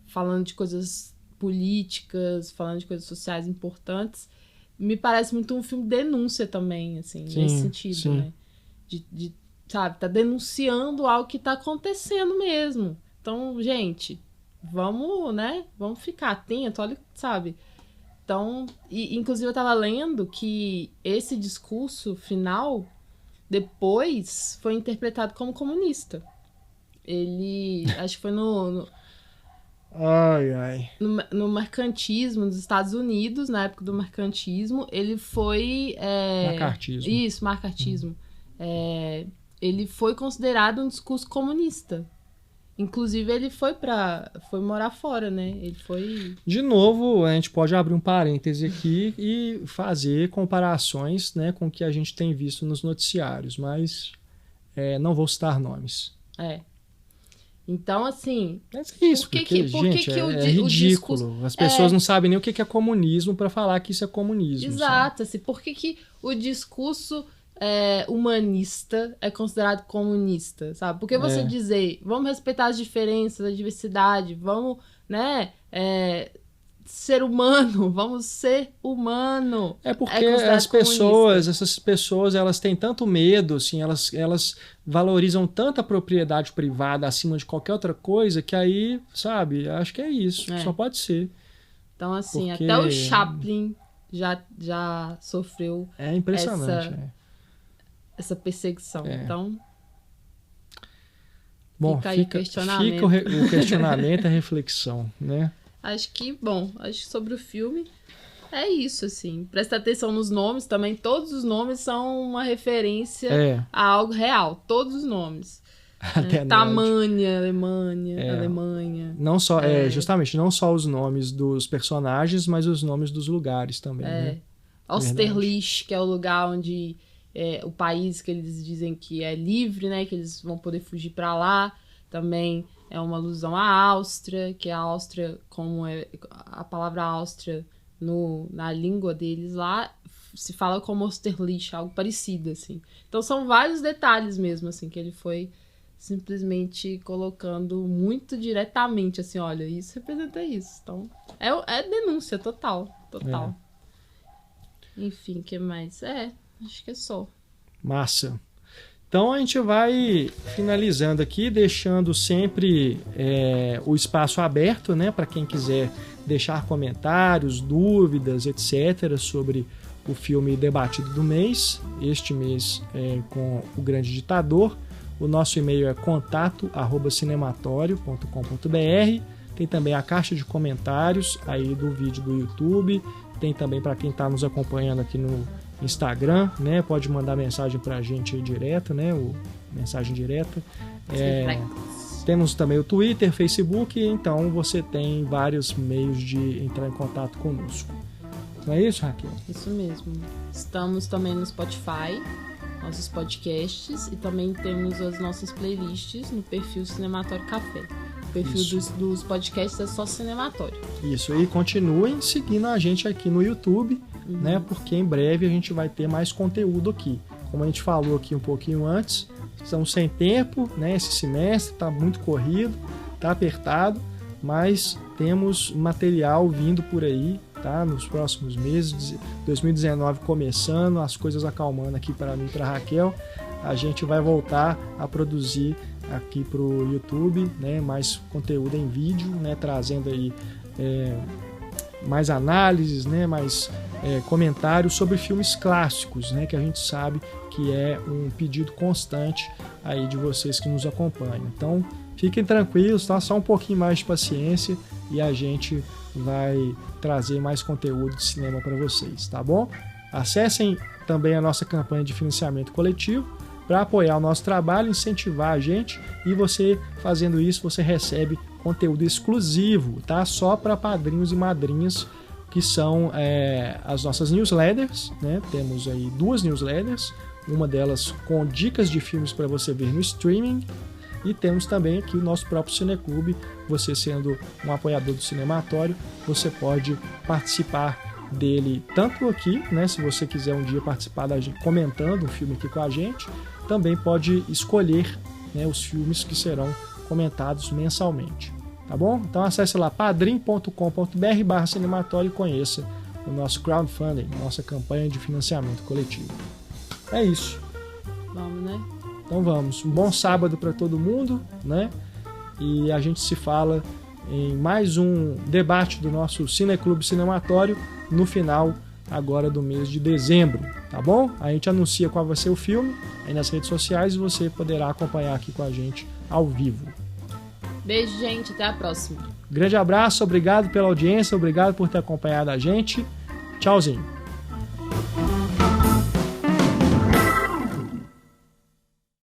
falando de coisas políticas, falando de coisas sociais importantes, me parece muito um filme denúncia também, assim, nesse sentido, né? De, sabe, tá denunciando algo que tá acontecendo mesmo. Então, gente, vamos, né? Vamos ficar atento, olha, sabe? Então, inclusive eu tava lendo que esse discurso final depois foi interpretado como comunista. Ele, acho que foi no mercantismo dos Estados Unidos, na época do mercantismo, ele foi... Macartismo. Isso, macartismo. Ele foi considerado um discurso comunista. Inclusive, ele foi morar fora, né? Ele foi... De novo, a gente pode abrir um parêntese aqui e fazer comparações, né, com o que a gente tem visto nos noticiários, mas não vou citar nomes. Então, assim... Mas é isso, porque, gente, é ridículo. As pessoas não sabem nem o que é comunismo para falar que isso é comunismo. Exato. Assim, por que o discurso humanista é considerado comunista, sabe? Porque você dizer, vamos respeitar as diferenças, a diversidade, vamos, né, ser humano, vamos ser humano. É porque essas pessoas, elas têm tanto medo, assim, elas valorizam tanto a propriedade privada acima de qualquer outra coisa, que aí, sabe, acho que é isso, só pode ser. Então, assim, porque... até o Chaplin já sofreu impressionante, essa perseguição. Então, bom, fica aí o questionamento. Fica o questionamento e a reflexão, né? Acho que sobre o filme é isso, assim. Presta atenção nos nomes também. Todos os nomes são uma referência a algo real. Todos os nomes. Tamanha, Alemanha. Não só, justamente, não só os nomes dos personagens, mas os nomes dos lugares também, né? Austerlitz, que é o lugar onde... o país que eles dizem que é livre, né? Que eles vão poder fugir para lá. Também é uma alusão à Áustria, que a Áustria, como a palavra Áustria na língua deles lá, se fala como Austerlitz, algo parecido, assim. Então são vários detalhes mesmo, assim, que ele foi simplesmente colocando muito diretamente, assim, olha, isso representa isso. Então, é denúncia total. Enfim, o que mais? Acho que é só. Massa. Então a gente vai finalizando aqui, deixando sempre o espaço aberto, né, para quem quiser deixar comentários, dúvidas, etc., sobre o filme debatido do mês, este mês com O Grande Ditador. O nosso e-mail é contato@cinematório.com.br. Tem também a caixa de comentários aí do vídeo do YouTube. Tem também para quem está nos acompanhando aqui no Instagram, né? Pode mandar mensagem para a gente aí direto, né? Mensagem direta. Temos também o Twitter, Facebook, então você tem vários meios de entrar em contato conosco. Não é isso, Raquel? Isso mesmo. Estamos também no Spotify, nossos podcasts, e também temos as nossas playlists no perfil Cinematório Café. O perfil dos podcasts é só Cinematório. Isso, e continuem seguindo a gente aqui no YouTube, né? Porque em breve a gente vai ter mais conteúdo aqui. Como a gente falou aqui um pouquinho antes, estamos sem tempo, né? Esse semestre está muito corrido, está apertado, mas temos material vindo por aí, tá? Nos próximos meses, 2019 começando, as coisas acalmando aqui para mim e para a Raquel, a gente vai voltar a produzir aqui para o YouTube, né? Mais conteúdo em vídeo, né? Trazendo aí mais análises, né? Mais comentários sobre filmes clássicos, né, que a gente sabe que é um pedido constante aí de vocês que nos acompanham. Então, fiquem tranquilos, tá? Só um pouquinho mais de paciência e a gente vai trazer mais conteúdo de cinema para vocês, tá bom? Acessem também a nossa campanha de financiamento coletivo para apoiar o nosso trabalho, incentivar a gente, e você fazendo isso, você recebe conteúdo exclusivo, tá? Só para padrinhos e madrinhas, que são as nossas newsletters, né? Temos aí 2 newsletters, uma delas com dicas de filmes para você ver no streaming, e temos também aqui o nosso próprio Cineclube. Você sendo um apoiador do Cinematório, você pode participar dele tanto aqui, né? Se você quiser um dia participar da gente comentando um filme aqui com a gente, também pode escolher, né, os filmes que serão comentados mensalmente. Tá bom? Então acesse lá padrim.com.br/cinematório e conheça o nosso crowdfunding, nossa campanha de financiamento coletivo. É isso. Vamos, né? Então vamos. Um bom sábado para todo mundo, né? E a gente se fala em mais um debate do nosso Cineclube Cinematório no final agora do mês de dezembro, tá bom? A gente anuncia qual vai ser o filme aí nas redes sociais e você poderá acompanhar aqui com a gente ao vivo. Beijo, gente. Até a próxima. Grande abraço, obrigado pela audiência, obrigado por ter acompanhado a gente. Tchauzinho.